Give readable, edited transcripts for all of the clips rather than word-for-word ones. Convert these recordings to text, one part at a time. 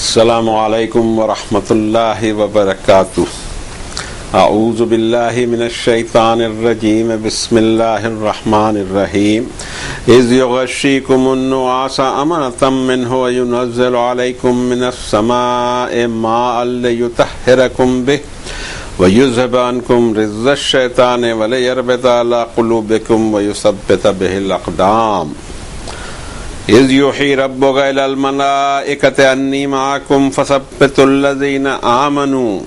السلام علیکم ورحمۃ اللہ وبرکاتہ۔ اعوذ باللہ من الشیطان الرجیم، بسم اللہ الرحمن الرحیم۔ اذ یغشیکم النعاس امنۃ منہ وینزل علیکم من السماء ماء لیطہرکم بہ ویذھب عنکم رجز الشیطان ولیربط علی قلوبکم ویثبت بہ الاقدام۔ اذ یوحی ربک الی الملائکۃ انی معکم فثبتوا الذین آمنوا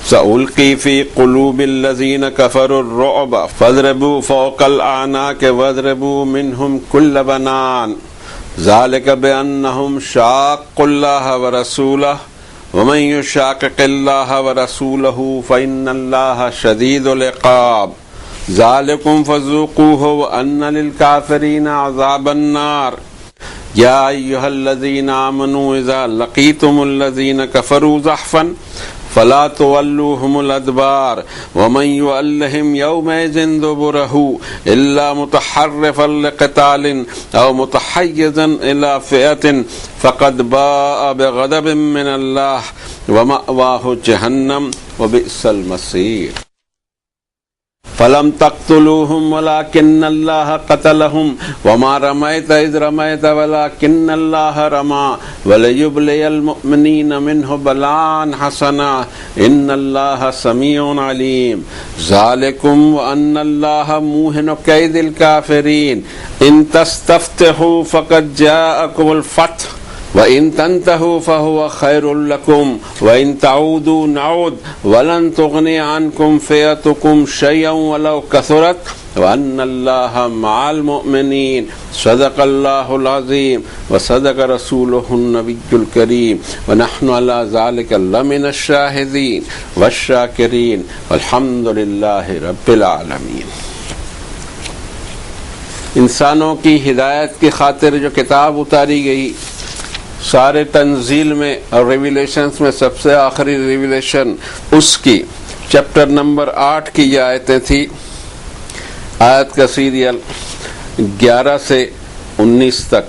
سألقی فی قلوب الذین کفروا الرعب فاضربوا فوق الاعناق واضربوا منہم کل بنان ذلک بانہم شاقوا اللہ ورسولہ ومن یشاقق اللہ ورسولہ فإن اللہ شدید العقاب ذلکم فذوقوہ وان للکافرین عذاب النار۔ یا ایہا الذین آمنوا اذا لقیتم الذین کفروا زحفا فلا تولوهم الادبار ومن یولہم یومئذ دبرہ الا متحرفا لقتال او متحیزا الى فئۃ فقد باء بغضب من اللہ ومأواہ جہنم وبئس المصیر۔ فلم تقتلوهم ولكن الله قتلهم وما رميت إذ رميت ولكن الله رمى وليبلي المؤمنين منه بلاء حسنا إن الله سميع عليم۔ ذلكم وأن الله موهن كيد الكافرين إن تستفتحوا فقد جاءكم الفتح وَإِن تَنْتَهُوا فَهُوَ خَيْرٌ لَكُمْ وَإِن تَعُودُوا نَعُودْ وَلَن تُغْنِ عَنْكُمْ فِئَتُكُمْ شَيْئًا وَلَوْ كَثُرَتْ وَأَنَّ اللَّهَ مَعَ الْمُؤْمِنِينَ صدق الله العظيم وصدق رسوله النبي الكريم ونحن على ذلك لمن الشاهدين والشاكرين والحمد لله رب العالمين۔ انسانوں کی ہدایت کی خاطر جو کتاب اتاری گئی، سارے تنزیل میں اور ریویلیشنز میں سب سے آخری ریویلیشن اس کی چیپٹر نمبر 8 کی یہ آیتیں تھی۔ آیت کا سیریل 11 سے 19 تک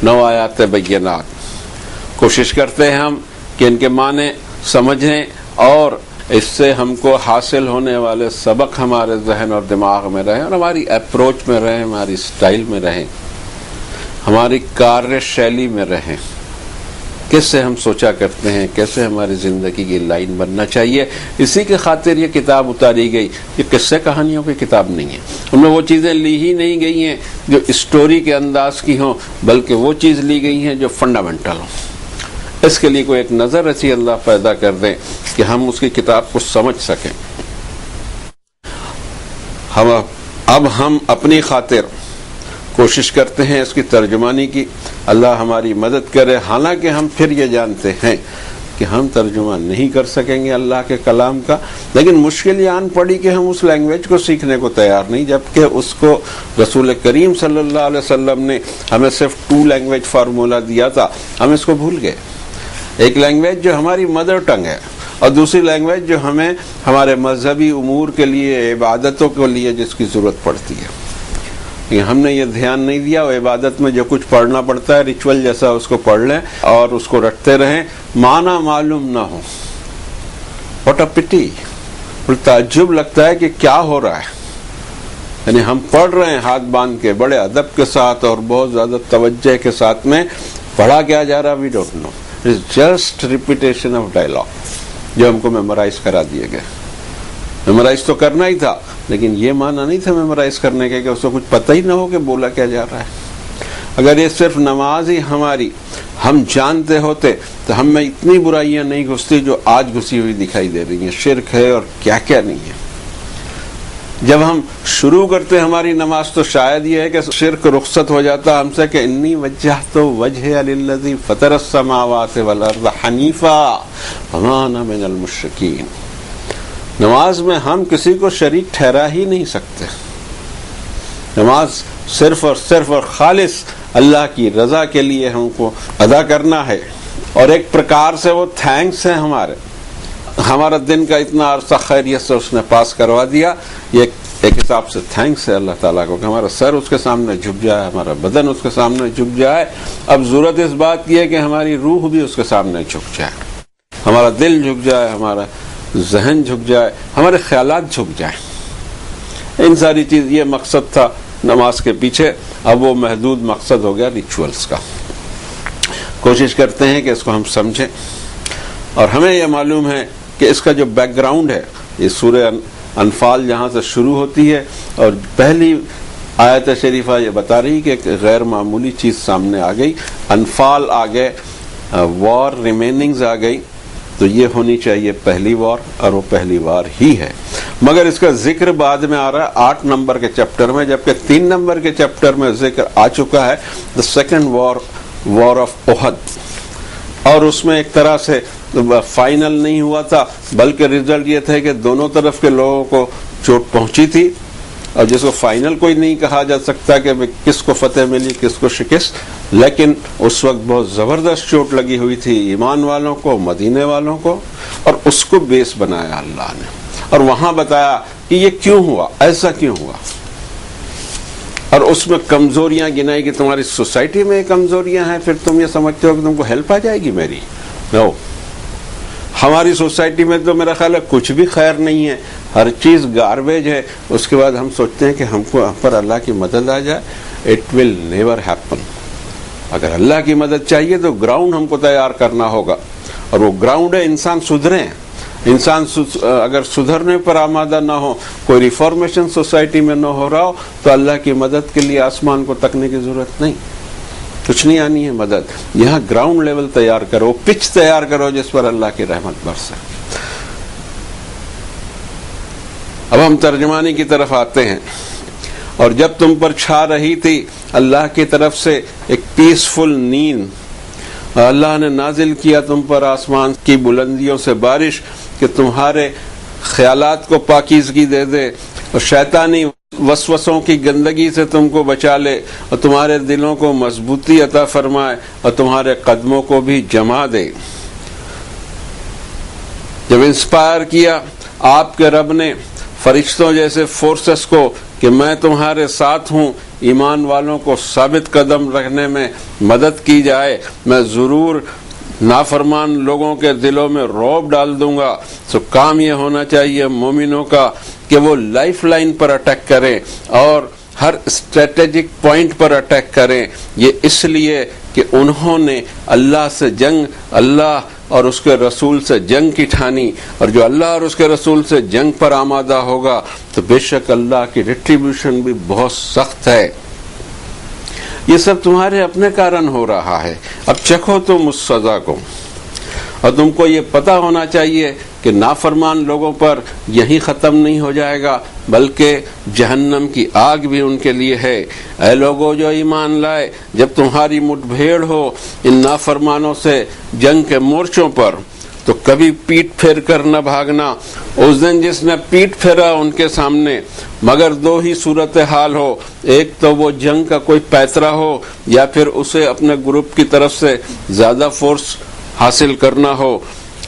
9 آیات بینات۔ کوشش کرتے ہیں ہم کہ ان کے معنی سمجھیں اور اس سے ہم کو حاصل ہونے والے سبق ہمارے ذہن اور دماغ میں رہیں اور ہماری اپروچ میں رہیں، ہماری سٹائل میں رہیں، ہماری کاریہ شیلی میں رہیں۔ کیسے ہم سوچا کرتے ہیں، کیسے ہماری زندگی کی لائن بننا چاہیے، اسی کے خاطر یہ کتاب اتاری گئی۔ یہ قصے کہانیوں کی کتاب نہیں ہے، ان میں وہ چیزیں لی ہی نہیں گئی ہیں جو اسٹوری کے انداز کی ہوں، بلکہ وہ چیز لی گئی ہیں جو فنڈامنٹل ہوں۔ اس کے لیے کوئی ایک نظر ایسی اللہ پیدا کر دیں کہ ہم اس کی کتاب کو سمجھ سکیں۔ اب ہم اپنی خاطر کوشش کرتے ہیں اس کی ترجمانی کی، اللہ ہماری مدد کرے۔ حالانکہ ہم پھر یہ جانتے ہیں کہ ہم ترجمہ نہیں کر سکیں گے اللہ کے کلام کا، لیکن مشکل یہ آن پڑی کہ ہم اس لینگویج کو سیکھنے کو تیار نہیں، جبکہ اس کو رسول کریم صلی اللہ علیہ وسلم نے ہمیں صرف 2 لینگویج فارمولا دیا تھا، ہم اس کو بھول گئے۔ ایک لینگویج جو ہماری مدر ٹنگ ہے اور دوسری لینگویج جو ہمیں ہمارے مذہبی امور کے لیے، عبادتوں کے لیے جس کی ضرورت پڑتی ہے۔ ہم نے یہ دھیان نہیں دیا، وہ عبادت میں جو کچھ پڑھنا پڑتا ہے ریچول جیسا اس کو پڑھ لیں اور اس کو رٹتے رہیں، معنی معلوم نہ ہو۔ واٹ اے پٹی، تعجب لگتا ہے کہ کیا ہو رہا ہے۔ یعنی ہم پڑھ رہے ہیں ہاتھ باندھ کے، بڑے ادب کے ساتھ اور بہت زیادہ توجہ کے ساتھ میں، پڑھا کیا جا رہا we don't know, it's just repetition of dialogue جو ہم کو میمورائز کرا دیے گئے۔ میمورائز تو کرنا ہی تھا، لیکن یہ معنی نہیں تھا میمورائز کرنے کے کہ اس کو کچھ پتہ ہی نہ ہو کہ بولا کیا جا رہا ہے۔ اگر یہ صرف نماز ہی ہماری ہم جانتے ہوتے تو ہم میں اتنی برائیاں نہیں گھستی جو آج گھسی ہوئی دکھائی دے رہی ہیں، شرک ہے اور کیا کیا نہیں ہے۔ جب ہم شروع کرتے ہماری نماز تو شاید یہ ہے کہ شرک رخصت ہو جاتا ہم سے کہ انی وجہت وجہی للذی فطر السماوات والارض حنیفا وما انا من المشرکین۔ نماز میں ہم کسی کو شریک ٹھہرا ہی نہیں سکتے۔ نماز صرف اور خالص اللہ کی رضا کے لیے ہم کو ادا کرنا ہے، اور ایک پرکار سے وہ تھینکس ہے ہمارا دن کا اتنا عرصہ خیریت سے اس نے پاس کروا دیا، یہ ایک حساب سے تھینکس ہے اللہ تعالیٰ کو کہ ہمارا سر اس کے سامنے جھک جائے, ہمارا بدن اس کے سامنے جھک جائے. اب ضرورت اس بات کی ہے کہ ہماری روح بھی اس کے سامنے جھک جائے, ہمارا دل جھک جائے, ہمارا ذہن جھک جائے, ہمارے خیالات جھک جائیں. ان ساری چیز, یہ مقصد تھا نماز کے پیچھے. اب وہ محدود مقصد ہو گیا ریچولز کا. کوشش کرتے ہیں کہ اس کو ہم سمجھیں, اور ہمیں یہ معلوم ہے کہ اس کا جو بیک گراؤنڈ ہے, یہ سورہ انفال جہاں سے شروع ہوتی ہے, اور پہلی آیت شریفہ یہ بتا رہی کہ ایک غیر معمولی چیز سامنے آ گئی. انفال آ گئے, وار ریمیننگز آ گئی, تو یہ ہونی چاہیے پہلی وار, اور وہ پہلی وار ہی ہے. مگر اس کا ذکر بعد میں آ رہا ہے 8 نمبر کے چیپٹر میں, جبکہ 3 نمبر کے چیپٹر میں ذکر آ چکا ہے دا سیکنڈ وار آف احد, اور اس میں ایک طرح سے فائنل نہیں ہوا تھا, بلکہ رزلٹ یہ تھا کہ دونوں طرف کے لوگوں کو چوٹ پہنچی تھی, اور جس کو فائنل کوئی نہیں کہا جا سکتا کہ کس کو فتح ملی کس کو شکست, لیکن اس وقت بہت زبردست چوٹ لگی ہوئی تھی ایمان والوں کو, مدینے والوں کو, اور اس کو بیس بنایا اللہ نے, اور وہاں بتایا کہ یہ کیوں ہوا, ایسا کیوں ہوا, اور اس میں کمزوریاں گنائی کہ تمہاری سوسائٹی میں کمزوریاں ہیں, پھر تم یہ سمجھتے ہو کہ تم کو ہیلپ آ جائے گی میری. نو, ہماری سوسائٹی میں تو میرا خیال ہے کچھ بھی خیر نہیں ہے, ہر چیز گاربیج ہے. اس کے بعد ہم سوچتے ہیں کہ ہم کو ہم پر اللہ کی مدد آ جائے. It will never happen. اگر اللہ کی مدد چاہیے تو گراؤنڈ ہم کو تیار کرنا ہوگا, اور وہ گراؤنڈ ہے انسان سدھریں. انسان اگر سدھرنے پر آمادہ نہ ہو, کوئی ریفارمیشن سوسائٹی میں نہ ہو رہا ہو, تو اللہ کی مدد کے لیے آسمان کو تکنے کی ضرورت نہیں, کچھ نہیں آنی ہے مدد. یہاں گراؤنڈ لیول تیار کرو, پچ تیار کرو جس پر اللہ کی رحمت برسے. اب ہم ترجمانی کی طرف آتے ہیں. اور جب تم پر چھا رہی تھی اللہ کی طرف سے ایک پیسفل نیند, اللہ نے نازل کیا تم پر آسمان کی بلندیوں سے بارش کہ تمہارے خیالات کو پاکیزگی دے دے, اور شیطانی وسوسوں کی گندگی سے تم کو بچا لے, اور تمہارے دلوں کو مضبوطی عطا فرمائے, اور تمہارے قدموں کو بھی جما دے. جب انسپائر کیا آپ کے رب نے فرشتوں جیسے فورسز کو کہ میں تمہارے ساتھ ہوں, ایمان والوں کو ثابت قدم رکھنے میں مدد کی جائے, میں ضرور نافرمان لوگوں کے دلوں میں رعب ڈال دوں گا. سو کام یہ ہونا چاہیے مومنوں کا کہ وہ لائف لائن پر اٹیک کریں اور ہر اسٹریٹجک پوائنٹ پر اٹیک کریں. یہ اس لیے کہ انہوں نے اللہ سے جنگ, اللہ اور اس کے رسول سے جنگ کی ٹھانی, اور جو اللہ اور اس کے رسول سے جنگ پر آمادہ ہوگا تو بے شک اللہ کی ریٹریبیوشن بھی بہت سخت ہے. یہ سب تمہارے اپنے کارن ہو رہا ہے. اب چکھو تم اس سزا کو, اور تم کو یہ پتا ہونا چاہیے کہ نافرمان لوگوں پر یہی ختم نہیں ہو جائے گا, بلکہ جہنم کی آگ بھی ان کے لیے ہے. اے لوگوں جو ایمان لائے, جب تمہاری مٹ بھیڑ ہو ان نافرمانوں سے جنگ کے مورچوں پر, تو کبھی پیٹ پھیر کر نہ بھاگنا. اس دن جس نے پیٹ پھیرا ان کے سامنے, مگر 2 ہی صورتحال ہو, ایک تو وہ جنگ کا کوئی پیترا ہو, یا پھر اسے اپنے گروپ کی طرف سے زیادہ فورس حاصل کرنا ہو.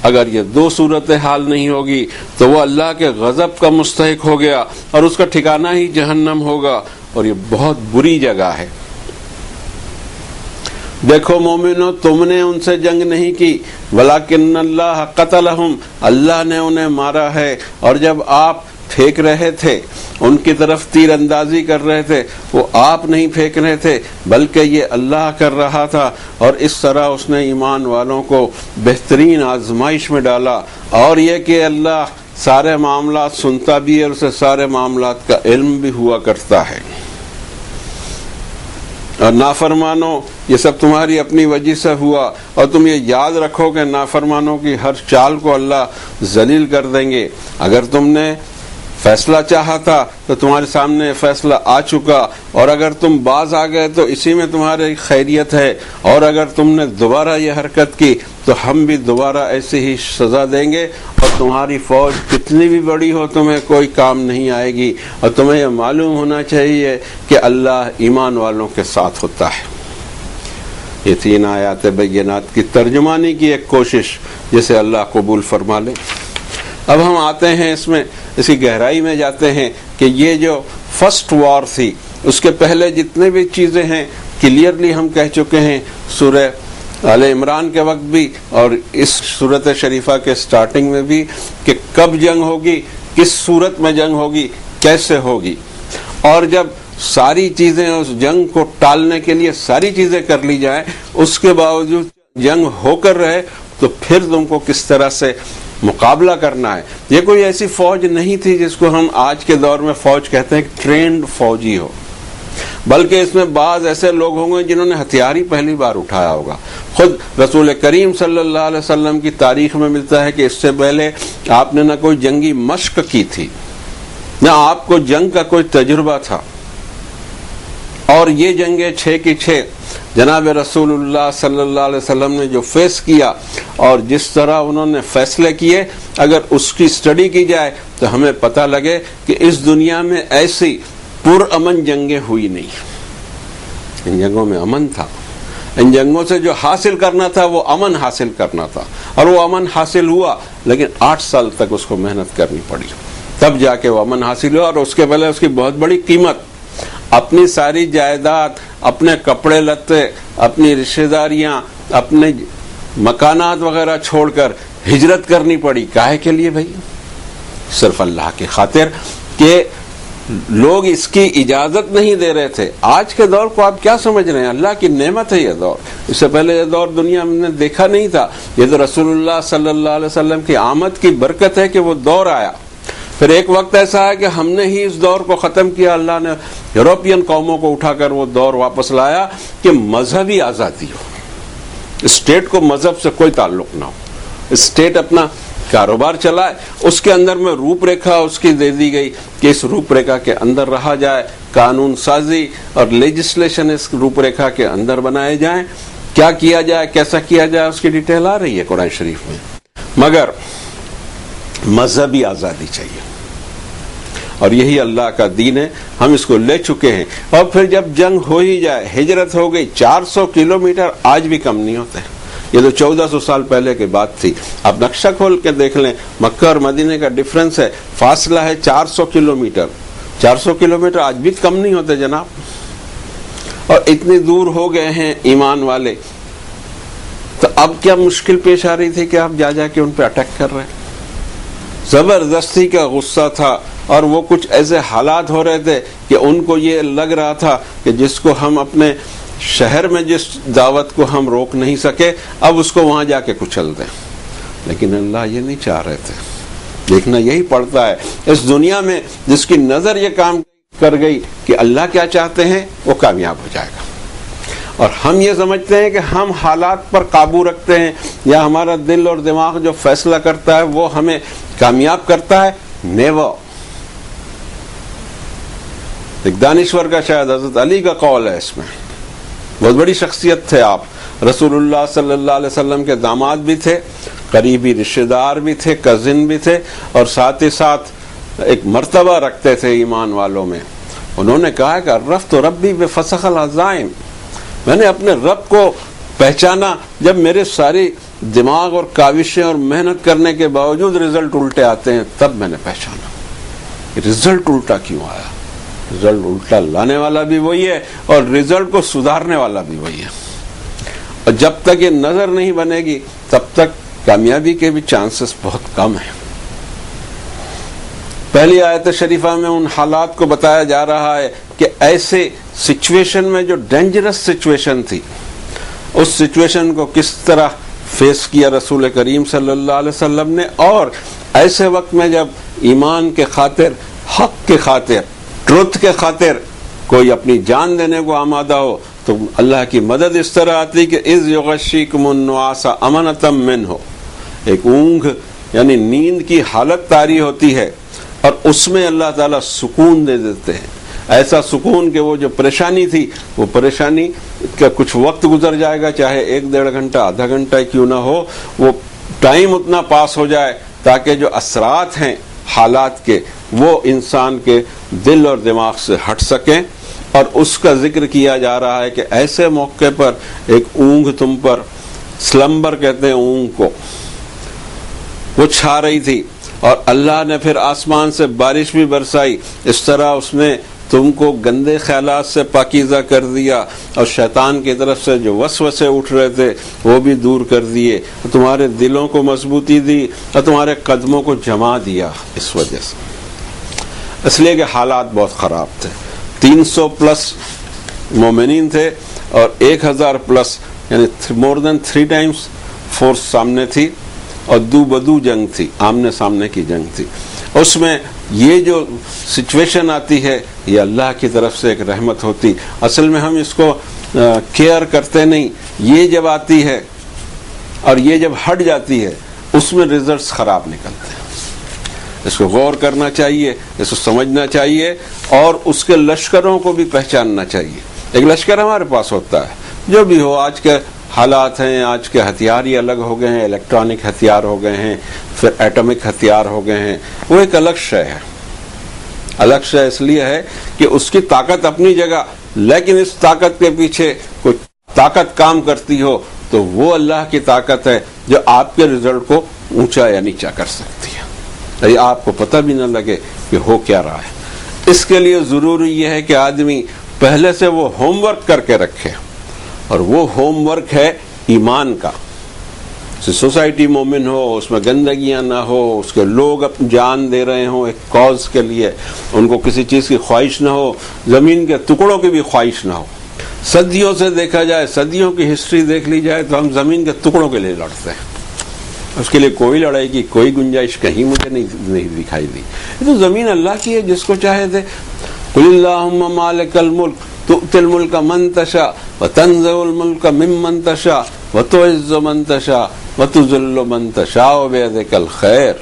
اگر یہ 2 صورتحال نہیں ہوگی تو وہ اللہ کے غضب کا مستحق ہو گیا, اور اس کا ٹھکانہ ہی جہنم ہوگا, اور یہ بہت بری جگہ ہے. دیکھو مومنو, تم نے ان سے جنگ نہیں کی, ولیکن اللہ قتلہم, اللہ نے انہیں مارا ہے. اور جب آپ پھینک رہے تھے, ان کی طرف تیر اندازی کر رہے تھے, وہ آپ نہیں پھینک رہے تھے بلکہ یہ اللہ کر رہا تھا. اور اس طرح اس نے ایمان والوں کو بہترین آزمائش میں ڈالا, اور یہ کہ اللہ سارے معاملات سنتا بھی ہے, اور اسے سارے معاملات کا علم بھی ہوا کرتا ہے. اور نافرمانوں, یہ سب تمہاری اپنی وجہ سے ہوا, اور تم یہ یاد رکھو کہ نافرمانوں کی ہر چال کو اللہ ذلیل کر دیں گے. اگر تم نے فیصلہ چاہا تھا تو تمہارے سامنے فیصلہ آ چکا, اور اگر تم باز آ گئے تو اسی میں تمہاری خیریت ہے, اور اگر تم نے دوبارہ یہ حرکت کی تو ہم بھی دوبارہ ایسی ہی سزا دیں گے. اور تمہاری فوج کتنی بھی بڑی ہو تمہیں کوئی کام نہیں آئے گی, اور تمہیں یہ معلوم ہونا چاہیے کہ اللہ ایمان والوں کے ساتھ ہوتا ہے. یہ 3 آیات بینات کی ترجمانی کی ایک کوشش, جسے اللہ قبول فرما لے. اب ہم آتے ہیں اس میں, اس کی گہرائی میں جاتے ہیں کہ یہ جو فرسٹ وار تھی اس کے پہلے جتنے بھی چیزیں ہیں کلیئرلی ہم کہہ چکے ہیں سورہ آل عمران کے وقت بھی اور اس صورت شریفہ کے سٹارٹنگ میں بھی، کہ کب جنگ ہوگی، کس صورت میں جنگ ہوگی، کیسے ہوگی. اور جب ساری چیزیں اس جنگ کو ٹالنے کے لیے ساری چیزیں کر لی جائیں، اس کے باوجود جنگ ہو کر رہے تو پھر تم کو کس طرح سے مقابلہ کرنا ہے. یہ کوئی ایسی فوج نہیں تھی جس کو ہم آج کے دور میں فوج کہتے ہیں کہ ٹرینڈ فوجی ہو، بلکہ اس میں بعض ایسے لوگ ہوں گے جنہوں نے ہتھیار ہی پہلی بار اٹھایا ہوگا. خود رسول کریم صلی اللہ علیہ وسلم کی تاریخ میں ملتا ہے کہ اس سے پہلے آپ نے نہ کوئی جنگی مشق کی تھی، نہ آپ کو جنگ کا کوئی تجربہ تھا. اور یہ جنگیں 6 کی 6 جناب رسول اللہ صلی اللہ علیہ وسلم نے جو فیس کیا اور جس طرح انہوں نے فیصلے کیے، اگر اس کی سٹڈی کی جائے تو ہمیں پتہ لگے کہ اس دنیا میں ایسی پرامن جنگیں ہوئی نہیں. ان جنگوں میں امن تھا، ان جنگوں سے جو حاصل کرنا تھا وہ امن حاصل کرنا تھا، اور وہ امن حاصل ہوا، لیکن 8 سال تک اس کو محنت کرنی پڑی، تب جا کے وہ امن حاصل ہوا. اور اس کے پہلے اس کی بہت بڑی قیمت، اپنی ساری جائیداد، اپنے کپڑے لتے، اپنی رشتہ داریاں، اپنے مکانات وغیرہ چھوڑ کر ہجرت کرنی پڑی. کاہے کے لیے بھائی؟ صرف اللہ کی خاطر کہ لوگ اس کی اجازت نہیں دے رہے تھے. آج کے دور کو آپ کیا سمجھ رہے ہیں؟ اللہ کی نعمت ہے یہ دور. اس سے پہلے یہ دور دنیا میں نے دیکھا نہیں تھا. یہ تو رسول اللہ صلی اللہ علیہ وسلم کی آمد کی برکت ہے کہ وہ دور آیا. پھر ایک وقت ایسا ہے کہ ہم نے ہی اس دور کو ختم کیا. اللہ نے یورپین قوموں کو اٹھا کر وہ دور واپس لایا کہ مذہبی آزادی ہو، اسٹیٹ کو مذہب سے کوئی تعلق نہ ہو، اسٹیٹ اپنا کاروبار چلائے. اس کے اندر میں روپ ریکھا اس کی دے دی گئی کہ اس روپ ریکھا کے اندر رہا جائے، قانون سازی اور لیجسلیشن اس روپ ریکھا کے اندر بنائے جائیں. کیا کیا جائے، کیسا کیا جائے، اس کی ڈیٹیل آ رہی ہے قرآن شریف میں. مگر مذہبی آزادی چاہیے، اور یہی اللہ کا دین ہے. ہم اس کو لے چکے ہیں. اور پھر جب جنگ ہو ہی جائے، ہجرت ہو گئی، 400 کلومیٹر آج بھی کم نہیں ہوتے. یہ تو 1400 سال پہلے کی بات تھی. آپ نقشہ کھول کے دیکھ لیں، مکہ اور مدینے کا ڈفرنس ہے، فاصلہ ہے 400 کلومیٹر. 400 کلومیٹر آج بھی کم نہیں ہوتے جناب. اور اتنی دور ہو گئے ہیں ایمان والے، تو اب کیا مشکل پیش آ رہی تھی کہ آپ جا کے ان پہ اٹیک کر رہے ہیں؟ زبردستی کا غصہ تھا، اور وہ کچھ ایسے حالات ہو رہے تھے کہ ان کو یہ لگ رہا تھا کہ جس کو ہم اپنے شہر میں جس دعوت کو ہم روک نہیں سکے، اب اس کو وہاں جا کے کچل دیں. لیکن اللہ یہ نہیں چاہ رہے تھے. دیکھنا یہی پڑتا ہے اس دنیا میں، جس کی نظر یہ کام کر گئی کہ اللہ کیا چاہتے ہیں وہ کامیاب ہو جائے گا. اور ہم یہ سمجھتے ہیں کہ ہم حالات پر قابو رکھتے ہیں، یا ہمارا دل اور دماغ جو فیصلہ کرتا ہے وہ ہمیں کامیاب کرتا ہے. نیور. ایک دانشور کا شاید حضرت علی کا قول ہے، اس میں بہت بڑی شخصیت تھے آپ، رسول اللہ صلی اللہ علیہ وسلم کے داماد بھی تھے، قریبی رشتہ دار بھی تھے، کزن بھی تھے، اور ساتھ ہی ساتھ ایک مرتبہ رکھتے تھے ایمان والوں میں. انہوں نے کہا کہ عرفت ربی بفسخ العزائم، میں نے اپنے رب کو پہچانا جب میرے ساری دماغ اور کاوشیں اور محنت کرنے کے باوجود رزلٹ الٹے آتے ہیں، تب میں نے پہچانا کہ رزلٹ الٹا کیوں آیا. رزلٹ الٹا لانے والا بھی وہی ہے اور رزلٹ کو سدھارنے والا بھی وہی ہے. اور جب تک یہ نظر نہیں بنے گی تب تک کامیابی کے بھی چانسز بہت کم ہیں. پہلی آیت شریفہ میں ان حالات کو بتایا جا رہا ہے کہ ایسے سچویشن میں جو ڈینجرس سچویشن تھی، اس سچویشن کو کس طرح فیس کیا رسول کریم صلی اللہ علیہ وسلم نے. اور ایسے وقت میں جب ایمان کے خاطر، حق کے خاطر، ٹروتھ کے خاطر کوئی اپنی جان دینے کو آمادہ ہو تو اللہ کی مدد اس طرح آتی کہ اذ یغشیکم النعاس امنۃ منہ، ایک اونگ یعنی نیند کی حالت طاری ہوتی ہے اور اس میں اللہ تعالیٰ سکون دے دیتے ہیں. ایسا سکون کہ وہ جو پریشانی تھی، وہ پریشانی کا کچھ وقت گزر جائے گا، چاہے 1-1.5 گھنٹہ، آدھا گھنٹہ کیوں نہ ہو، وہ ٹائم اتنا پاس ہو جائے تاکہ جو اثرات ہیں حالات کے وہ انسان کے دل اور دماغ سے ہٹ سکیں. اور اس کا ذکر کیا جا رہا ہے کہ ایسے موقع پر ایک اونگ تم پر، سلمبر کہتے ہیں اونگ کو، وہ چھا رہی تھی. اور اللہ نے پھر آسمان سے بارش بھی برسائی، اس طرح اس نے تم کو گندے خیالات سے پاکیزہ کر دیا، اور شیطان کی طرف سے جو وسوسے اٹھ رہے تھے وہ بھی دور کر دیے، تمہارے دلوں کو مضبوطی دی اور تمہارے قدموں کو جما دیا۔ اس وجہ سے، اس لیے کہ حالات بہت خراب تھے، 300 پلس مومنین تھے اور 1000 پلس، یعنی مور دین 3 ٹائمز فورس سامنے تھی، اور دو بدو جنگ تھی، آمنے سامنے کی جنگ تھی۔ اس میں یہ جو سچویشن آتی ہے یہ اللہ کی طرف سے ایک رحمت ہوتی، اصل میں ہم اس کو کیئر کرتے نہیں، یہ جب آتی ہے اور یہ جب ہٹ جاتی ہے اس میں ریزلٹس خراب نکلتے ہیں۔ اس کو غور کرنا چاہیے، اس کو سمجھنا چاہیے، اور اس کے لشکروں کو بھی پہچاننا چاہیے۔ ایک لشکر ہمارے پاس ہوتا ہے، جو بھی ہو، آج کے حالات ہیں، آج کے ہتھیار ہی الگ ہو گئے ہیں، الیکٹرانک ہتھیار ہو گئے ہیں، پھر ایٹمک ہتھیار ہو گئے ہیں، وہ ایک الگ شے ہے۔ الگ شے اس لیے ہے کہ اس کی طاقت اپنی جگہ، لیکن اس طاقت کے پیچھے کوئی طاقت کام کرتی ہو تو وہ اللہ کی طاقت ہے جو آپ کے رزلٹ کو اونچا یا نیچا کر سکتی ہے، آپ کو پتہ بھی نہ لگے کہ ہو کیا رہا ہے۔ اس کے لیے ضروری یہ ہے کہ آدمی پہلے سے وہ ہوم ورک کر کے رکھے، اور وہ ہوم ورک ہے ایمان کا۔ سوسائٹی مومن ہو، اس میں گندگیاں نہ ہو، اس کے لوگ جان دے رہے ہوں ایک کاز کے لیے، ان کو کسی چیز کی خواہش نہ ہو، زمین کے ٹکڑوں کی بھی خواہش نہ ہو۔ صدیوں سے دیکھا جائے، صدیوں کی ہسٹری دیکھ لی جائے تو ہم زمین کے ٹکڑوں کے لیے لڑتے ہیں، اس کے لیے کوئی لڑائی کی کوئی گنجائش کہیں مجھے نہیں دکھائی دی۔ یہ تو زمین اللہ کی ہے، جس کو چاہے دے۔ قل اللہم مالک الملک تؤتی الملک من تشاء وتنزع الملک ممن تشاء وتعز من تشاء وتذل من تشاء بیدک الخیر۔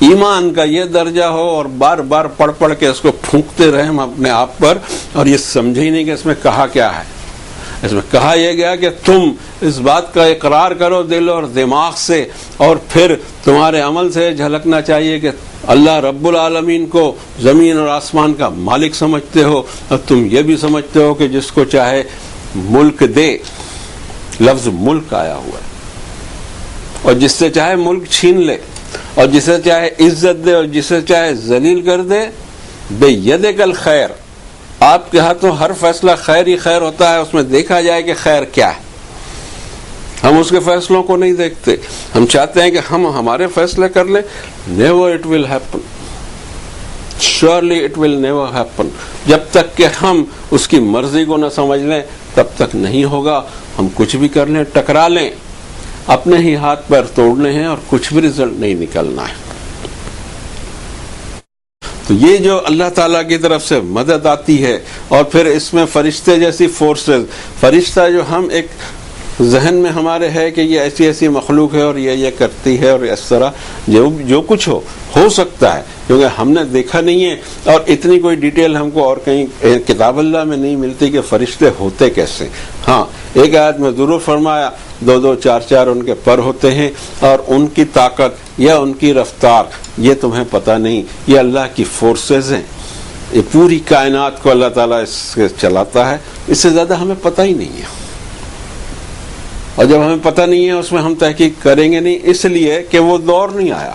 ایمان کا یہ درجہ ہو اور بار بار پڑھ پڑھ کے اس کو پھونکتے رہے ہم اپنے آپ پر، اور یہ سمجھے ہی نہیں کہ اس میں کہا کیا ہے۔ اس میں کہا یہ گیا کہ تم اس بات کا اقرار کرو دل اور دماغ سے، اور پھر تمہارے عمل سے جھلکنا چاہیے کہ اللہ رب العالمین کو زمین اور آسمان کا مالک سمجھتے ہو، اور تم یہ بھی سمجھتے ہو کہ جس کو چاہے ملک دے، لفظ ملک آیا ہوا ہے، اور جس سے چاہے ملک چھین لے، اور جسے چاہے عزت دے اور جسے چاہے ذلیل کر دے۔ بیدک الخیر، آپ کے ہاتھوں ہر فیصلہ خیر ہی خیر ہوتا ہے، اس میں دیکھا جائے کہ خیر کیا ہے۔ ہم اس کے فیصلوں کو نہیں دیکھتے، ہم چاہتے ہیں کہ ہم ہمارے فیصلے کر لیں۔ Never it will happen, surely it will never happen. جب تک کہ ہم اس کی مرضی کو نہ سمجھ لیں تب تک نہیں ہوگا۔ ہم کچھ بھی کر لیں، ٹکرا لیں، اپنے ہی ہاتھ پیر توڑنے ہیں اور کچھ بھی رزلٹ نہیں نکلنا ہے۔ تو یہ جو اللہ تعالیٰ کی طرف سے مدد آتی ہے، اور پھر اس میں فرشتے جیسی فورسز، فرشتہ جو ہم ایک ذہن میں ہمارے ہے کہ یہ ایسی ایسی مخلوق ہے اور یہ کرتی ہے، اور اس طرح جو کچھ ہو سکتا ہے، کیونکہ ہم نے دیکھا نہیں ہے، اور اتنی کوئی ڈیٹیل ہم کو اور کہیں کتاب اللہ میں نہیں ملتی کہ فرشتے ہوتے کیسے۔ ہاں، ایک آیت میں ضرور فرمایا 2 4 ان کے پر ہوتے ہیں، اور ان کی طاقت یا ان کی رفتار یہ تمہیں پتہ نہیں، یہ اللہ کی فورسز ہیں۔ یہ پوری کائنات کو اللہ تعالیٰ اس سے چلاتا ہے، اس سے زیادہ ہمیں پتہ ہی نہیں ہے، اور جب ہمیں پتہ نہیں ہے اس میں ہم تحقیق کریں گے نہیں، اس لیے کہ وہ دور نہیں آیا۔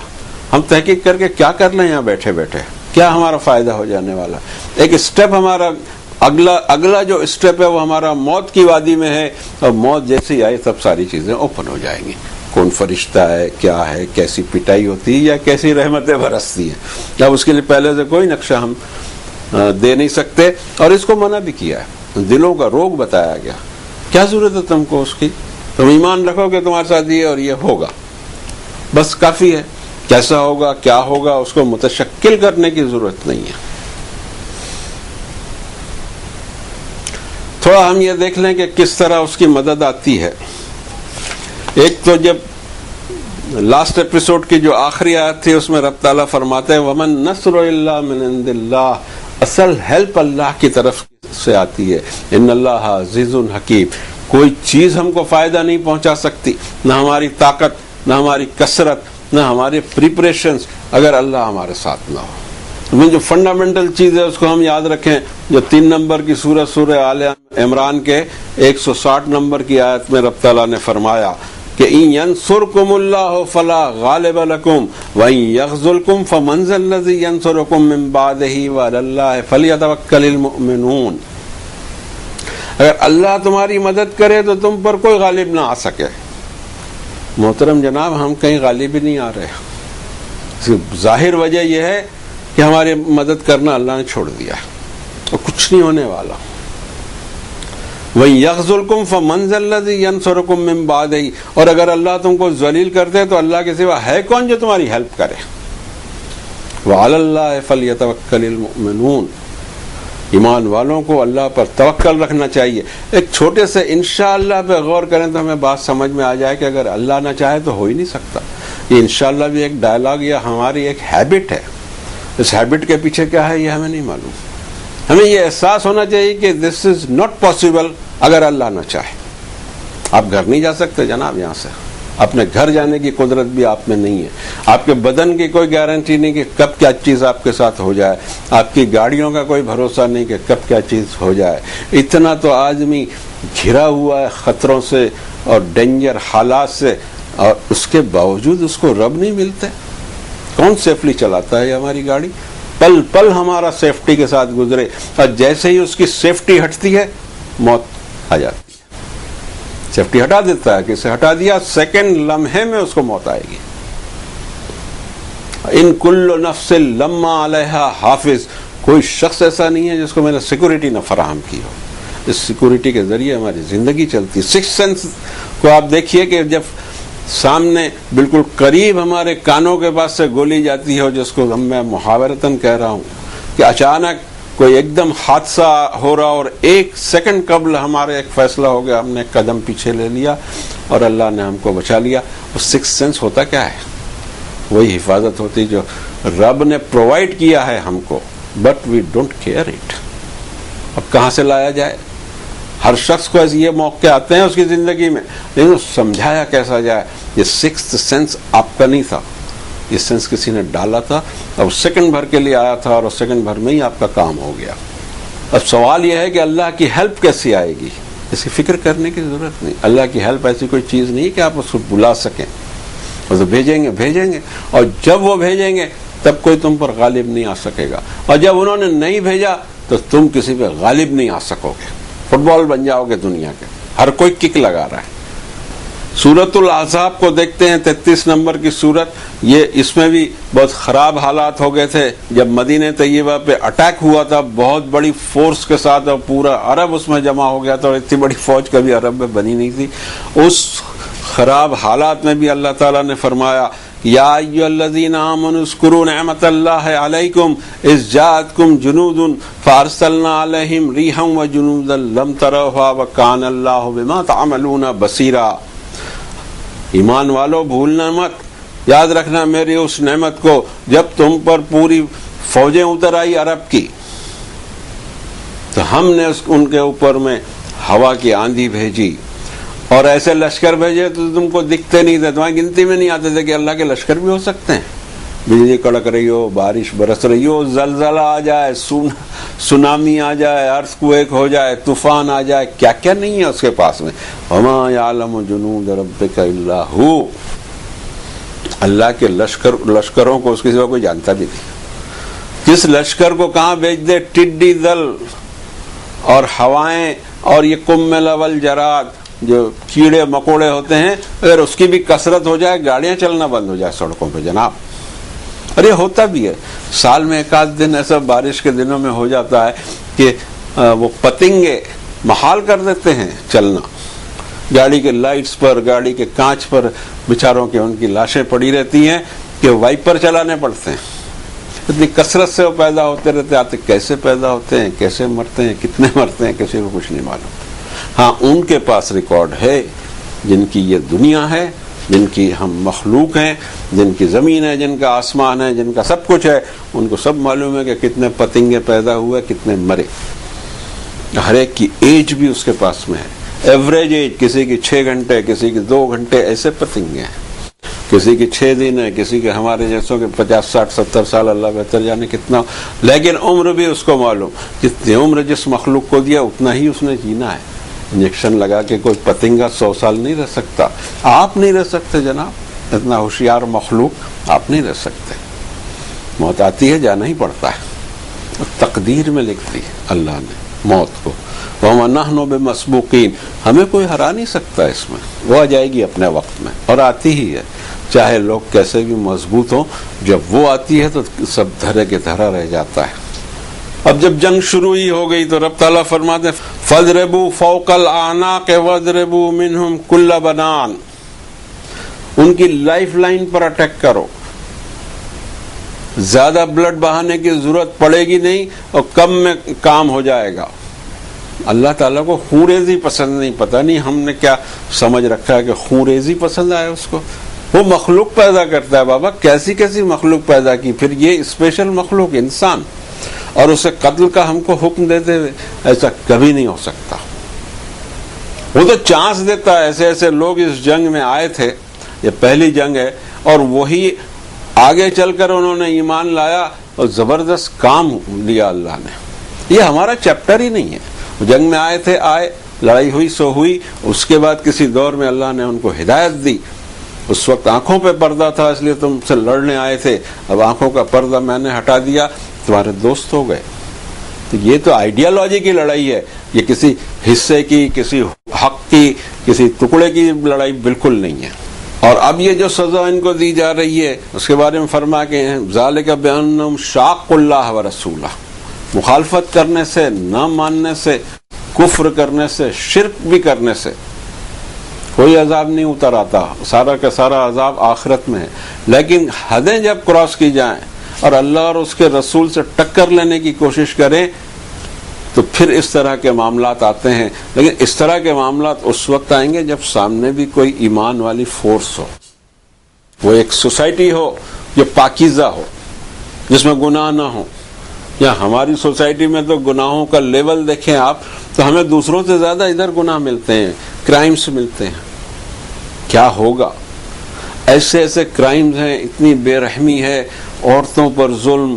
ہم تحقیق کر کے کیا کر لیں یہاں بیٹھے بیٹھے؟ کیا ہمارا فائدہ ہو جانے والا؟ ایک اسٹیپ ہمارا اگلا جو اسٹیپ ہے وہ ہمارا موت کی وادی میں ہے، اور موت جیسی آئی تب ساری چیزیں اوپن ہو جائیں گی۔ کون فرشتہ ہے، کیا ہے، کیسی پٹائی ہوتی ہے یا کیسی رحمتیں برستی ہیں، اب اس کے لیے پہلے سے کوئی نقشہ ہم دے نہیں سکتے، اور اس کو منع بھی کیا ہے، دلوں کا روگ بتایا گیا۔ کیا ضرورت ہے تم کو اس کی؟ تم ایمان رکھو کہ تمہارے ساتھ یہ اور یہ ہوگا، بس کافی ہے۔ کیسا ہوگا، کیا ہوگا، اس کو متشکل کرنے کی ضرورت نہیں ہے۔ تھوڑا ہم یہ دیکھ لیں کہ کس طرح اس کی مدد آتی ہے۔ ایک تو جب لاسٹ ایپیسوڈ کی جو آخری آیت تھی اس میں رب تعالیٰ فرماتے ہیں وَمَن نَصْرُ إِلَّا مِنْ عِنْدِ اللَّهِ، اصل ہیلپ اللہ کی طرف سے آتی ہے۔ ان اللہ عزیز حکیم، کوئی چیز ہم کو فائدہ نہیں پہنچا سکتی، نہ ہماری طاقت، نہ ہماری کثرت، نہ ہمارے پریپریشنز، اگر اللہ ہمارے ساتھ نہ ہو۔ جو فنڈامنٹل چیز ہے اس کو ہم یاد رکھیں، جو 3 نمبر کی سورہ آل عمران کے 160 نمبر کی آیت میں رب تعالیٰ نے فرمایا کہ ان ینصرکم اللہ فلا غالب لکم وان یخذلکم فمن ذا الذی ینصرکم من بعدہ وعلی اللہ فلیتوکل المؤمنون. اگر اللہ تمہاری مدد کرے تو تم پر کوئی غالب نہ آ سکے. محترم جناب، ہم کہیں غالب ہی نہیں آ رہے. اس کی ظاہر وجہ یہ ہے کہ ہماری مدد کرنا اللہ نے چھوڑ دیا اور کچھ نہیں ہونے والا. وَإِن يَخْذُلْكُمْ فَمَنْ ذَا الَّذِي يَنْصُرُكُم مِّن بَعْدِهِ، اور اگر اللہ تم کو ذلیل کر دے تو اللہ کے سوا ہے کون جو تمہاری ہیلپ کرے. وَعَلَى اللَّهِ فَلْيَتَوَكَّلِ الْمُؤْمِنُونَ، ایمان والوں کو اللہ پر توکل رکھنا چاہیے. ایک چھوٹے سے انشاءاللہ پہ غور کریں تو ہمیں بات سمجھ میں آ جائے کہ اگر اللہ نہ چاہے تو ہو ہی نہیں سکتا. یہ انشاءاللہ بھی ایک ڈائلاگ یا ہماری ایک ہیبٹ ہے. اس ہیبٹ کے پیچھے کیا ہے یہ ہمیں نہیں معلوم. ہمیں یہ احساس ہونا چاہیے کہ دس از ناٹ پاسبل اگر اللہ نہ چاہے. آپ گھر نہیں جا سکتے جناب، یہاں سے اپنے گھر جانے کی قدرت بھی آپ میں نہیں ہے. آپ کے بدن کی کوئی گارنٹی نہیں کہ کب کیا چیز آپ کے ساتھ ہو جائے. آپ کی گاڑیوں کا کوئی بھروسہ نہیں کہ کب کیا چیز ہو جائے. اتنا تو آدمی گھرا ہوا ہے خطروں سے اور ڈینجر حالات سے، اور اس کے باوجود اس کو رب نہیں ملتے. کون سیفلی چلاتا ہے ہماری گاڑی؟ پل پل ہمارا سیفٹی کے ساتھ گزرے، اور جیسے ہی اس کی سیفٹی ہٹتی ہے موت آ جاتی ہے. سیفٹی ہٹا دیتا ہے، کسے ہٹا دیا، سیکنڈ لمحے میں اس کو موت آئے گی. ان کل نفس لما علیہا حافظ، کوئی شخص ایسا نہیں ہے جس کو میں نے سیکورٹی نہ فراہم کی ہو. اس سیکورٹی کے ذریعے ہماری زندگی چلتی. سکس سینس کو آپ دیکھیے کہ جب سامنے بالکل قریب ہمارے کانوں کے پاس سے گولی جاتی ہے، جس کو میں محاورتاً کہہ رہا ہوں کہ اچانک کوئی ایک دم حادثہ ہو رہا اور ایک سیکنڈ قبل ہمارے ایک فیصلہ ہو گیا، ہم نے ایک قدم پیچھے لے لیا اور اللہ نے ہم کو بچا لیا. وہ سکس سینس ہوتا کیا ہے؟ وہی حفاظت ہوتی جو رب نے پرووائڈ کیا ہے ہم کو، but we don't care it. اب کہاں سے لایا جائے؟ ہر شخص کو ایسے یہ موقع آتے ہیں اس کی زندگی میں، لیکن سمجھایا کیسا جائے؟ یہ سکس سینس آپ کا نہیں تھا، یہ سینس کسی نے ڈالا تھا اور سیکنڈ بھر کے لیے آیا تھا، اور سیکنڈ بھر میں ہی آپ کا کام ہو گیا. اب سوال یہ ہے کہ اللہ کی ہیلپ کیسی آئے گی؟ اس کی فکر کرنے کی ضرورت نہیں. اللہ کی ہیلپ ایسی کوئی چیز نہیں کہ آپ اس کو بلا سکیں. اور تو بھیجیں گے، اور جب وہ بھیجیں گے تب کوئی تم پر غالب نہیں آ سکے گا، اور جب انہوں نے نہیں بھیجا تو تم کسی پہ غالب نہیں آ سکو گے. فٹ بال بن جاؤ گے دنیا کے، ہر کوئی کک لگا رہا ہے. سورۃ الاحزاب کو دیکھتے ہیں، 33 نمبر کی سورت. یہ اس میں بھی بہت خراب حالات ہو گئے تھے جب مدینہ طیبہ پہ اٹیک ہوا تھا بہت بڑی فورس کے ساتھ، اور پورا عرب اس میں جمع ہو گیا تھا، اور اتنی بڑی فوج کبھی عرب میں بنی نہیں تھی. اس خراب حالات میں بھی اللہ تعالیٰ نے فرمایا یا ایھا الذین آمنوا اذکروا نعمت اللہ علیکم اذ جاءتکم جنود فارسلنا علیہم ریحا وجنودا لم تروها وکان اللہ بما تعملون بصیرا. ایمان والو بھولنا مت، یاد رکھنا میری اس نعمت کو جب تم پر پوری فوجیں اتر آئی عرب کی، تو ہم نے ان کے اوپر میں ہوا کی آندھی بھیجی اور ایسے لشکر بھیجے تو تم کو دکھتے نہیں تھے، تمہاری گنتی میں نہیں آتے تھے کہ اللہ کے لشکر بھی ہو سکتے ہیں. بجلی کڑک رہی ہو، بارش برس رہی ہو، زلزلہ آ جائے، سونامی آ جائے، ارتھ کویک ہو جائے، طوفان آ جائے، کیا کیا نہیں ہے اس کے پاس میں. وما یعلم جنود ربک الا ہو، اللہ کے لشکروں کو اس کے سوا کوئی جانتا بھی نہیں. کس لشکر کو کہاں بھیج دے، ٹڈی دل اور ہوائیں اور یہ قمل والجراد جو کیڑے مکوڑے ہوتے ہیں، اگر اس کی بھی کثرت ہو جائے گاڑیاں چلنا بند ہو جائے سڑکوں پہ جناب. اور یہ ہوتا بھی ہے، سال میں ایک آدھ دن ایسا بارش کے دنوں میں ہو جاتا ہے کہ وہ پتنگے محال کر دیتے ہیں چلنا. گاڑی کے لائٹس پر، گاڑی کے کانچ پر بیچاروں کے ان کی لاشیں پڑی رہتی ہیں کہ وائپر چلانے پڑتے ہیں. اتنی کثرت سے وہ پیدا ہوتے رہتے، آتے کیسے پیدا ہوتے ہیں، کیسے مرتے ہیں، کتنے مرتے ہیں، کسی کو کچھ نہیں معلوم. ہاں ان کے پاس ریکارڈ ہے جن کی یہ دنیا ہے، جن کی ہم مخلوق ہیں، جن کی زمین ہے، جن کا آسمان ہے، جن کا سب کچھ ہے، ان کو سب معلوم ہے کہ کتنے پتنگے پیدا ہوئے، کتنے مرے. ہر ایک کی ایج بھی اس کے پاس میں ہے، ایوریج ایج کسی کی 6 گھنٹے، کسی کی 2 گھنٹے، ایسے پتنگے ہیں. کسی کی 6 دن ہے، کسی کے ہمارے جیسوں کے 50 60 70 سال، اللہ بہتر جانے کتنا. لیکن عمر بھی اس کو معلوم، جتنی عمر جس مخلوق کو دیا اتنا ہی اس نے جینا ہے. انجیکشن لگا کے کوئی پتنگا 100 سال نہیں رہ سکتا. آپ نہیں رہ سکتے جناب، اتنا ہوشیار مخلوق آپ نہیں رہ سکتے. موت آتی ہے، جانا ہی پڑتا ہے. تقدیر میں لکھ دی اللہ نے موت کو. وَمَا نَحْنُ بِمَسْبُوقِينَ، ہمیں کوئی ہرا نہیں سکتا اس میں. وہ آ جائے گی اپنے وقت میں، اور آتی ہی ہے، چاہے لوگ کیسے بھی مضبوط ہوں. جب وہ آتی ہے تو سب دھرے کے دھرا رہ جاتا ہے. اب جب جنگ شروع ہی ہو گئی تو رب تعالیٰ فرماتے ہیں فَاضْرِبُوا فَوْقَ الْأَعْنَاقِ وَاضْرِبُوا مِنْهُمْ كُلَّ بَنَانٍ، ان کی لائف لائن پر اٹیک کرو. زیادہ بلڈ بہانے کی ضرورت پڑے گی نہیں اور کم میں کام ہو جائے گا. اللہ تعالیٰ کو خونریزی پسند نہیں. پتہ نہیں ہم نے کیا سمجھ رکھا ہے کہ خونریزی پسند آئے اس کو. وہ مخلوق پیدا کرتا ہے بابا، کیسی کیسی مخلوق پیدا کی. پھر یہ اسپیشل مخلوق انسان، اور اسے قتل کا ہم کو حکم دیتے ہوئے، ایسا کبھی نہیں ہو سکتا. وہ تو چانس دیتا ہے. ایسے ایسے لوگ اس جنگ میں آئے تھے، یہ پہلی جنگ ہے، اور وہی آگے چل کر انہوں نے ایمان لایا اور زبردست کام لیا اللہ نے. یہ ہمارا چیپٹر ہی نہیں ہے. جنگ میں آئے تھے، آئے، لڑائی ہوئی سو ہوئی. اس کے بعد کسی دور میں اللہ نے ان کو ہدایت دی. اس وقت آنکھوں پہ پردہ تھا، اس لیے تم سے لڑنے آئے تھے. اب آنکھوں کا پردہ میں نے ہٹا دیا، تمہارے دوست ہو گئے. تو یہ تو آئیڈیالوجی کی لڑائی ہے. یہ کسی حصے کی، کسی حق کی، کسی ٹکڑے کی لڑائی بالکل نہیں ہے. اور اب یہ جو سزا ان کو دی جا رہی ہے اس کے بارے میں فرما کے ہیں ذالک بانہم شاقوا اللہ ورسولہ، مخالفت کرنے سے، نہ ماننے سے، کفر کرنے سے، شرک بھی کرنے سے کوئی عذاب نہیں اتر آتا. سارا کا سارا عذاب آخرت میں ہے. لیکن حدیں جب کراس کی جائیں اور اللہ اور اس کے رسول سے ٹکر لینے کی کوشش کریں تو پھر اس طرح کے معاملات آتے ہیں. لیکن اس طرح کے معاملات اس وقت آئیں گے جب سامنے بھی کوئی ایمان والی فورس ہو، وہ ایک سوسائٹی ہو جو پاکیزہ ہو، جس میں گناہ نہ ہو. یا ہماری سوسائٹی میں تو گناہوں کا لیول دیکھیں آپ تو ہمیں دوسروں سے زیادہ ادھر گناہ ملتے ہیں، کرائمز ملتے ہیں. کیا ہوگا؟ ایسے ایسے کرائمز ہیں، اتنی بے رحمی ہے، عورتوں پر ظلم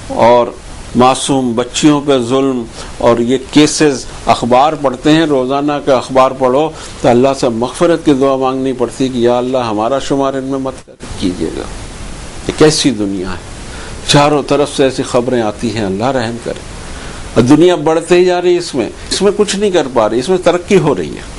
اور معصوم بچیوں پہ ظلم. اور یہ کیسز اخبار پڑھتے ہیں، روزانہ کا اخبار پڑھو تو اللہ سے مغفرت کی دعا مانگنی پڑتی کہ یا اللہ ہمارا شمار ان میں مت کیجیے گا. یہ کیسی دنیا ہے؟ چاروں طرف سے ایسی خبریں آتی ہیں، اللہ رحم کرے. اور دنیا بڑھتے ہی جا رہی ہے، اس میں کچھ نہیں کر پا رہی. اس میں ترقی ہو رہی ہے،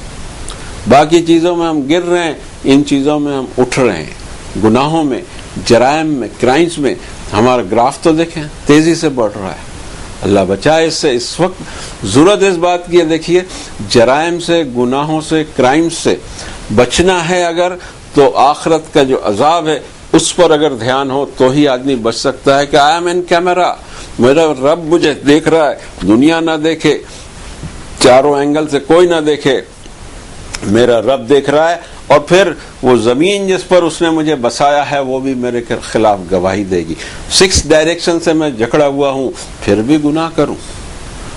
باقی چیزوں میں ہم گر رہے ہیں، ان چیزوں میں ہم اٹھ رہے ہیں. گناہوں میں، جرائم میں، کرائمز میں ہمارا گراف تو دیکھیں تیزی سے بڑھ رہا ہے. اللہ بچائے اس سے. اس وقت ضرورت اس بات کی ہے، دیکھیے جرائم سے، گناہوں سے، کرائم سے بچنا ہے اگر تو آخرت کا جو عذاب ہے اس پر اگر دھیان ہو تو ہی آدمی بچ سکتا ہے. کہ آئی ایم ان کیمرہ، میرا رب مجھے دیکھ رہا ہے، دنیا نہ دیکھے، چاروں اینگل سے کوئی نہ دیکھے، میرا رب دیکھ رہا ہے. اور پھر وہ زمین جس پر اس نے مجھے بسایا ہے وہ بھی میرے خلاف گواہی دے گی. 6 ڈائریکشن سے میں جکڑا ہوا ہوں، پھر بھی گناہ کروں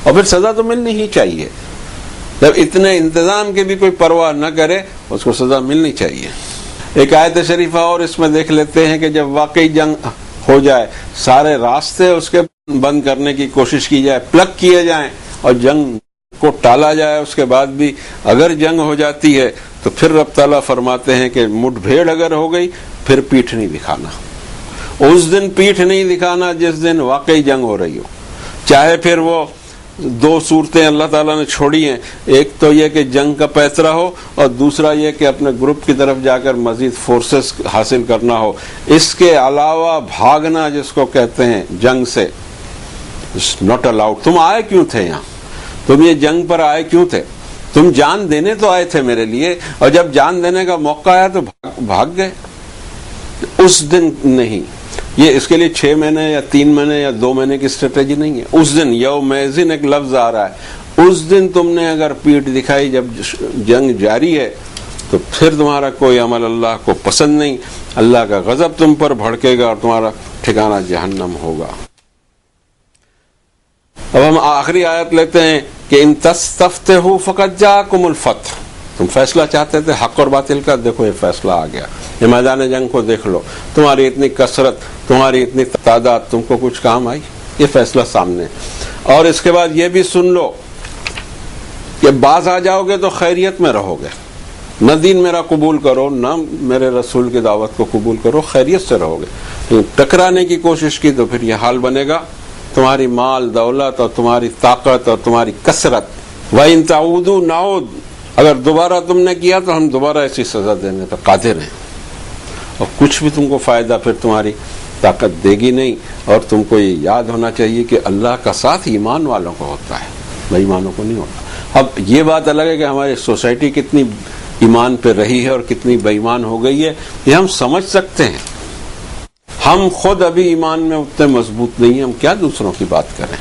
اور پھر سزا تو ملنی ہی چاہیے. جب اتنے انتظام کی بھی کوئی پرواہ نہ کرے اس کو سزا ملنی چاہیے. ایک آیت شریفہ اور اس میں دیکھ لیتے ہیں کہ جب واقعی جنگ ہو جائے، سارے راستے اس کے بند کرنے کی کوشش کی جائے، پلگ کیے جائیں اور جنگ کو ٹالا جائے. اس کے بعد بھی اگر جنگ ہو جاتی ہے تو پھر رب تعالیٰ فرماتے ہیں کہ مٹ بھیڑ اگر ہو گئی پھر پیٹھ نہیں دکھانا. اس دن پیٹھ نہیں دکھانا جس دن واقعی جنگ ہو رہی ہو. چاہے پھر وہ 2 صورتیں اللہ تعالیٰ نے چھوڑی ہیں، ایک تو یہ کہ جنگ کا پیترا ہو اور دوسرا یہ کہ اپنے گروپ کی طرف جا کر مزید فورسز حاصل کرنا ہو. اس کے علاوہ بھاگنا جس کو کہتے ہیں جنگ سے، ناٹ الاؤڈ. تم آئے کیوں تھے یہاں؟ تم یہ جنگ پر آئے کیوں تھے؟ تم جان دینے تو آئے تھے میرے لیے، اور جب جان دینے کا موقع آیا تو بھاگ گئے. اس دن نہیں، یہ اس کے لیے 6 مہینے یا 3 مہینے یا 2 مہینے کی اسٹریٹجی نہیں ہے. اس دن یومئذ ایک لفظ آ رہا ہے، اس دن تم نے اگر پیٹھ دکھائی جب جنگ جاری ہے تو پھر تمہارا کوئی عمل اللہ کو پسند نہیں. اللہ کا غضب تم پر بھڑکے گا اور تمہارا ٹھکانہ جہنم ہوگا. اب ہم آخری آیت لیتے ہیں کہ ان تستفتحوا فقد جاءکم الفتح. تم فیصلہ چاہتے تھے حق اور باطل کا، دیکھو یہ فیصلہ آ گیا. یہ میدان جنگ کو دیکھ لو، تمہاری اتنی کثرت، تمہاری اتنی تعداد تم کو کچھ کام آئی؟ یہ فیصلہ سامنے. اور اس کے بعد یہ بھی سن لو کہ باز آ جاؤ گے تو خیریت میں رہو گے، نہ دین میرا قبول کرو نہ میرے رسول کی دعوت کو قبول کرو، خیریت سے رہو گے۔ ٹکرانے کی کوشش کی تو پھر یہ حال بنے گا، تمہاری مال دولت اور تمہاری طاقت اور تمہاری کثرت، وَإِن تَعُودُوا نَعُودْ، اگر دوبارہ تم نے کیا تو ہم دوبارہ ایسی سزا دینے تو قادر ہیں، اور کچھ بھی تم کو فائدہ پھر تمہاری طاقت دے گی نہیں۔ اور تم کو یہ یاد ہونا چاہیے کہ اللہ کا ساتھ ایمان والوں کو ہوتا ہے، بے ایمانوں کو نہیں ہوتا۔ اب یہ بات الگ ہے کہ ہماری سوسائٹی کتنی ایمان پہ رہی ہے اور کتنی بے ایمان ہو گئی ہے، یہ ہم سمجھ سکتے ہیں۔ ہم خود ابھی ایمان میں اتنے مضبوط نہیں ہیں، ہم کیا دوسروں کی بات کریں۔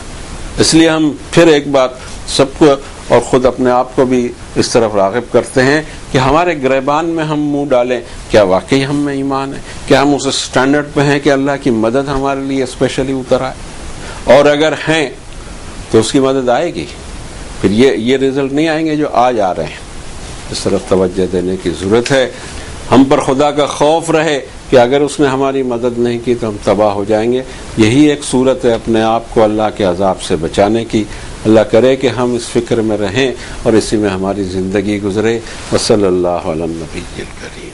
اس لیے ہم پھر ایک بات سب کو اور خود اپنے آپ کو بھی اس طرف راغب کرتے ہیں کہ ہمارے گریبان میں ہم منہ ڈالیں، کیا واقعی ہم میں ایمان ہے؟ کیا ہم اس سٹینڈرڈ پہ ہیں کہ اللہ کی مدد ہمارے لیے اسپیشلی اتر آئے؟ اور اگر ہیں تو اس کی مدد آئے گی، پھر یہ رزلٹ نہیں آئیں گے جو آج آ رہے ہیں۔ اس طرف توجہ دینے کی ضرورت ہے۔ ہم پر خدا کا خوف رہے کہ اگر اس نے ہماری مدد نہیں کی تو ہم تباہ ہو جائیں گے۔ یہی ایک صورت ہے اپنے آپ کو اللہ کے عذاب سے بچانے کی۔ اللہ کرے کہ ہم اس فکر میں رہیں اور اسی میں ہماری زندگی گزرے۔ وصلی اللہ علی النبی الکریم۔